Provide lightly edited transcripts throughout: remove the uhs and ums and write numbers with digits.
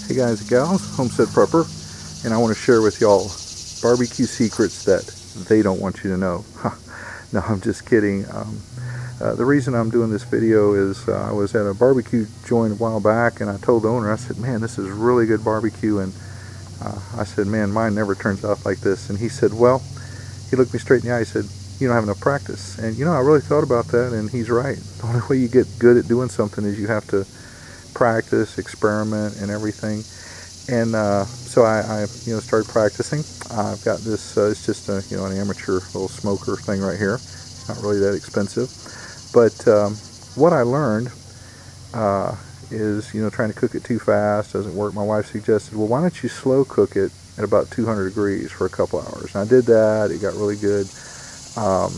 Hey guys and gals, Homestead Prepper, and I want to share with y'all barbecue secrets that they don't want you to know. No, I'm just kidding. The reason I'm doing this video is I was at a barbecue joint a while back, and I told the owner, I said, man, this is really good barbecue, and I said, man, mine never turns out like this. And he said, well, he looked me straight in the eye, he said, you don't have enough practice. And you know, I really thought about that, and he's right. The only way you get good at doing something is you have to practice, experiment, and everything. And so I started practicing. I've got this. It's just a an amateur little smoker thing right here. It's not really that expensive, but what I learned is trying to cook it too fast doesn't work. My wife suggested, well, why don't you slow cook it at about 200 degrees for a couple hours? And I did that. It got really good. I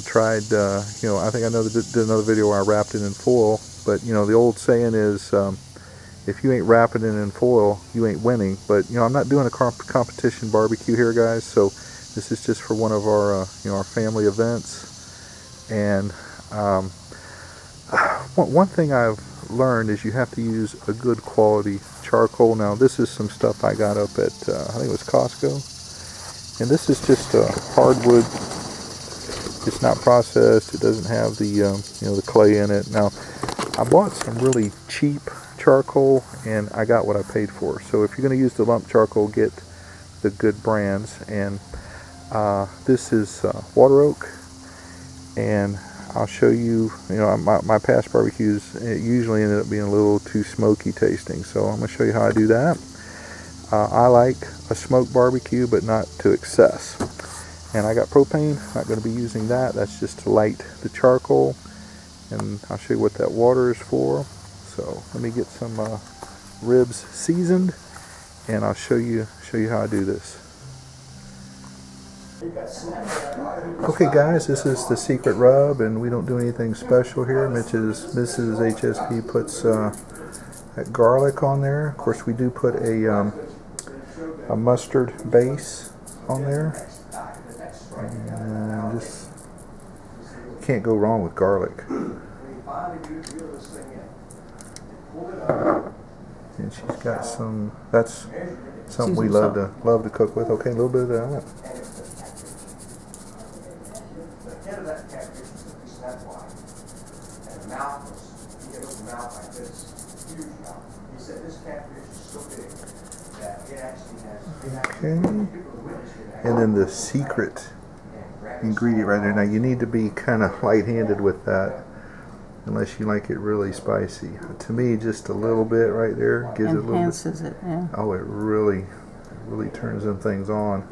tried. I think I did another video where I wrapped it in foil. But the old saying is, if you ain't wrapping it in foil, you ain't winning. But I'm not doing a competition barbecue here, guys. So this is just for one of our our family events. And one thing I've learned is you have to use a good quality charcoal. Now this is some stuff I got up at I think it was Costco, and this is just a hardwood. It's not processed. It doesn't have the the clay in it. Now I bought some really cheap charcoal, and I got what I paid for. So if you're going to use the lump charcoal, get the good brands. And this is water oak, and I'll show you. My past barbecues, it usually ended up being a little too smoky tasting. So I'm going to show you how I do that. I like a smoked barbecue, but not to excess. And I got propane. Not going to be using that. That's just to light the charcoal. And I'll show you what that water is for. So let me get some ribs seasoned, and I'll show you how I do this. Okay guys, this is the secret rub, and we don't do anything special here. Mrs. HSP puts that garlic on there. Of course, we do put a mustard base on there, and just can't go wrong with garlic. And she's got some. That's something we love to cook with. Okay, a little bit of that. Okay, and then the secret ingredient right there. Now you need to be kind of light-handed with that, unless you like it really spicy. To me, just a little bit right there gives it a little bit. Enhances it, yeah. Oh, it really turns them things on.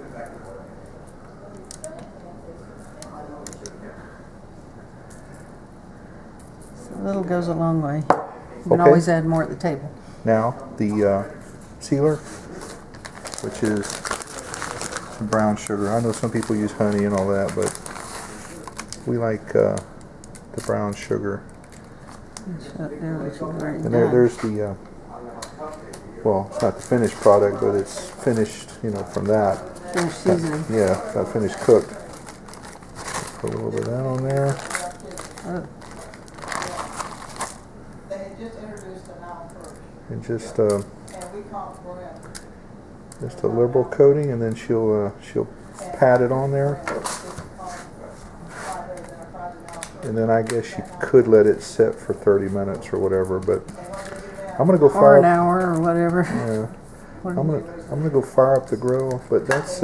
So a little goes a long way. You can always add more at the table. Now the sealer, which is some brown sugar. I know some people use honey and all that, but we like the brown sugar. And there's the well, it's not the finished product, but it's finished, from that. Finished seasoning. Yeah, that finished cooked. Put a little bit of that on there. And just a liberal coating, and then she'll pat it on there. And then I guess you could let it sit for 30 minutes or whatever, but I'm gonna go fire an hour or whatever. Yeah, I'm gonna go fire up the grill. But that's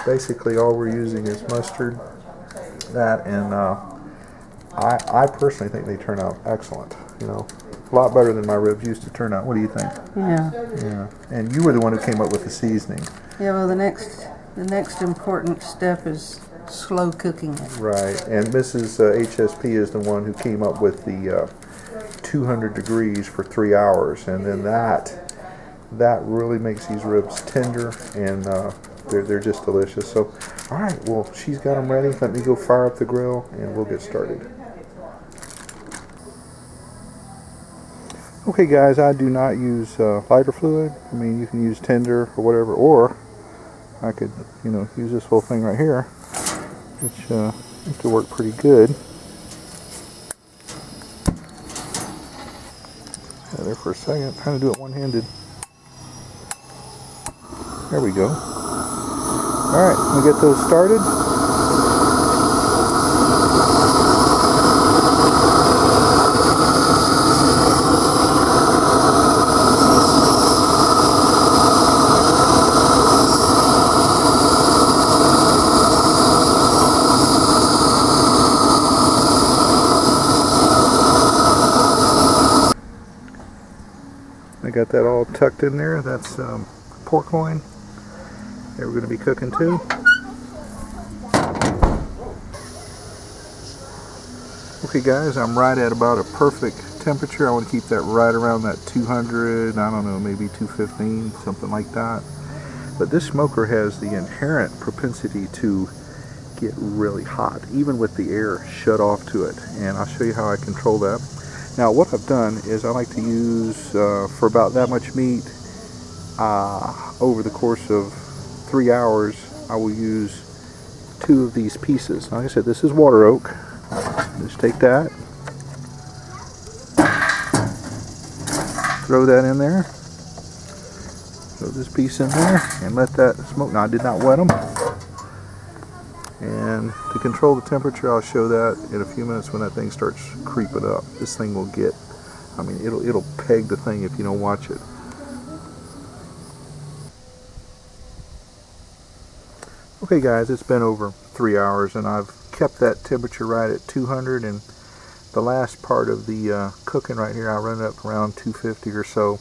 basically all we're using is mustard, that, and I personally think they turn out excellent. A lot better than my ribs used to turn out. What do you think? Yeah. Yeah. And you were the one who came up with the seasoning. Yeah. Well, the next important step is slow cooking it. Right, and Mrs. HSP is the one who came up with the 200 degrees for 3 hours, and then that really makes these ribs tender, and they're just delicious. So, all right, well, she's got them ready. Let me go fire up the grill, and we'll get started. Okay, guys, I do not use lighter fluid. I mean, you can use tinder or whatever, or I could, use this whole thing right here, which seems to work pretty good. There for a second, trying to do it one-handed. There we go. Alright, we'll get those started. I got that all tucked in there. That's pork loin that we're going to be cooking too. Okay guys, I'm right at about a perfect temperature. I want to keep that right around that 200, I don't know, maybe 215, something like that. But this smoker has the inherent propensity to get really hot, even with the air shut off to it. And I'll show you how I control that. Now what I've done is I like to use, for about that much meat, over the course of 3 hours, I will use 2 of these pieces. Like I said, this is water oak. Just take that, throw that in there, throw this piece in there, and let that smoke. Now I did not wet them. And to control the temperature, I'll show that in a few minutes when that thing starts creeping up. This thing will get, I mean, it'll peg the thing if you don't watch it. Okay guys, it's been over 3 hours and I've kept that temperature right at 200, and the last part of the cooking right here, I run it up around 250 or so.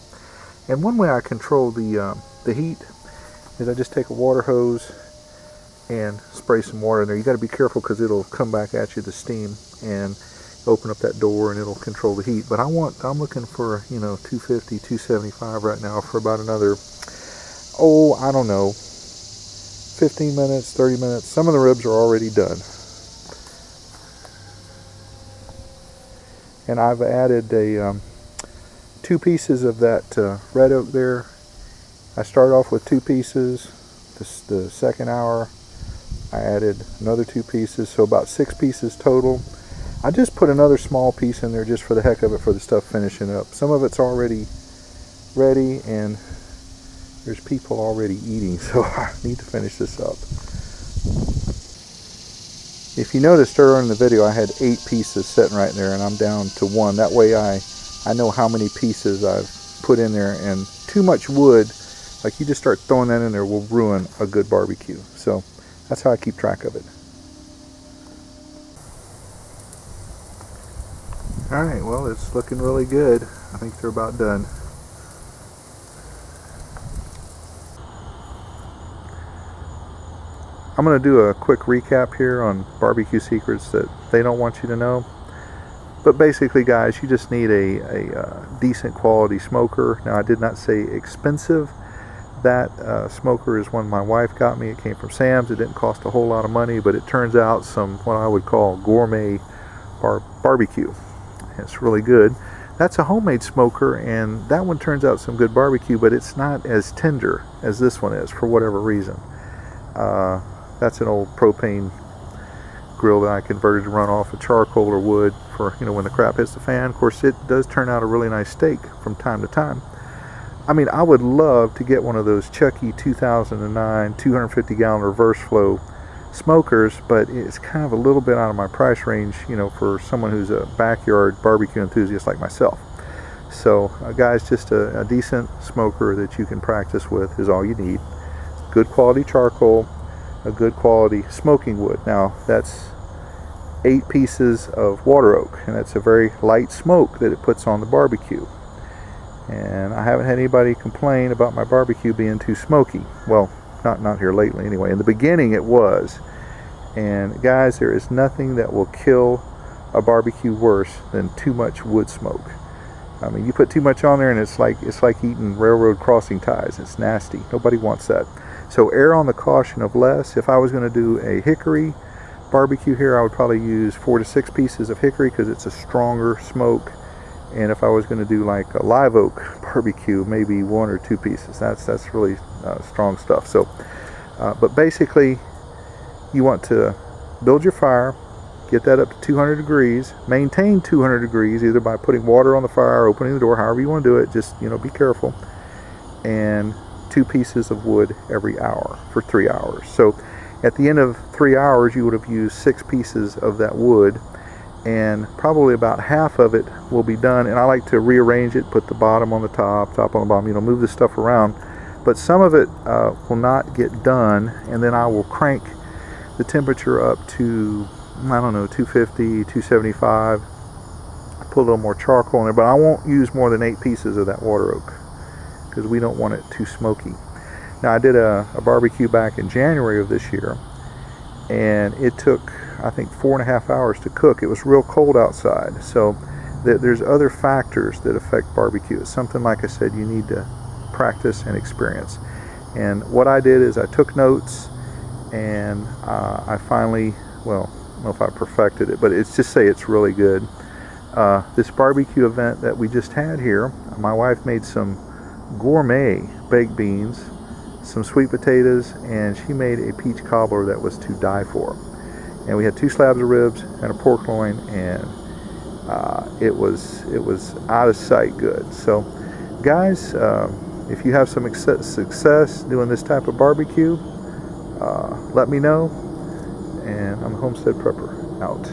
And one way I control the heat is I just take a water hose and spray some water in there. You got to be careful because it'll come back at you, the steam, and open up that door and it'll control the heat. But I'm looking for, you know, 250, 275 right now for about another, oh, I don't know, 15 minutes, 30 minutes. Some of the ribs are already done. And I've added 2 pieces of that red oak there. I started off with 2 pieces. The second hour I added another 2 pieces, so about 6 pieces total. I just put another small piece in there just for the heck of it, for the stuff finishing up. Some of it's already ready and there's people already eating, so I need to finish this up. If you noticed earlier in the video, I had 8 pieces sitting right there and I'm down to 1. That way I know how many pieces I've put in there, and too much wood, like you just start throwing that in there, will ruin a good barbecue. So that's how I keep track of it. Alright, well, it's looking really good. I think they're about done. I'm going to do a quick recap here on barbecue secrets that they don't want you to know. But basically, guys, you just need a decent quality smoker. Now, I did not say expensive. That smoker is one my wife got me. It came from Sam's. It didn't cost a whole lot of money, but it turns out some what I would call gourmet barbecue. It's really good. That's a homemade smoker, and that one turns out some good barbecue, but it's not as tender as this one is for whatever reason. That's an old propane grill that I converted to run off of charcoal or wood for, you know, when the crap hits the fan. Of course, it does turn out a really nice steak from time to time. I mean, I would love to get one of those Chucky 2009 250-gallon reverse flow smokers, but it's kind of a little bit out of my price range, you know, for someone who's a backyard barbecue enthusiast like myself. So, guys, just a decent smoker that you can practice with is all you need. Good quality charcoal, a good quality smoking wood. Now, that's 8 pieces of water oak, and that's a very light smoke that it puts on the barbecue. And I haven't had anybody complain about my barbecue being too smoky. Well, not here lately anyway. In the beginning it was. And guys, there is nothing that will kill a barbecue worse than too much wood smoke. I mean, you put too much on there and it's like eating railroad crossing ties. It's nasty. Nobody wants that. So err on the caution of less. If I was going to do a hickory barbecue here, I would probably use 4 to 6 pieces of hickory because it's a stronger smoke. And if I was going to do like a live oak barbecue, maybe 1 or 2 pieces. That's really strong stuff. So, but basically, you want to build your fire, get that up to 200 degrees, maintain 200 degrees either by putting water on the fire or opening the door, however you want to do it, just, you know, be careful, and 2 pieces of wood every hour for 3 hours. So at the end of 3 hours you would have used 6 pieces of that wood, and probably about half of it will be done. And I like to rearrange it, put the bottom on the top, top on the bottom, you know, move this stuff around. But some of it will not get done, and then I will crank the temperature up to, I don't know, 250, 275. Put a little more charcoal in there, but I won't use more than 8 pieces of that water oak because we don't want it too smoky. Now, I did a barbecue back in January of this year, and it took, I think, 4.5 hours to cook. It was real cold outside, so there's other factors that affect barbecue. It's something, like I said, you need to practice and experience. And what I did is I took notes, and I finally, well, I don't know if I perfected it, but it's just say it's really good. This barbecue event that we just had here, my wife made some gourmet baked beans, some sweet potatoes, and she made a peach cobbler that was to die for. And we had 2 slabs of ribs and a pork loin, and it was out of sight good. So guys, if you have some success doing this type of barbecue, let me know. And I'm Homestead Prepper, out.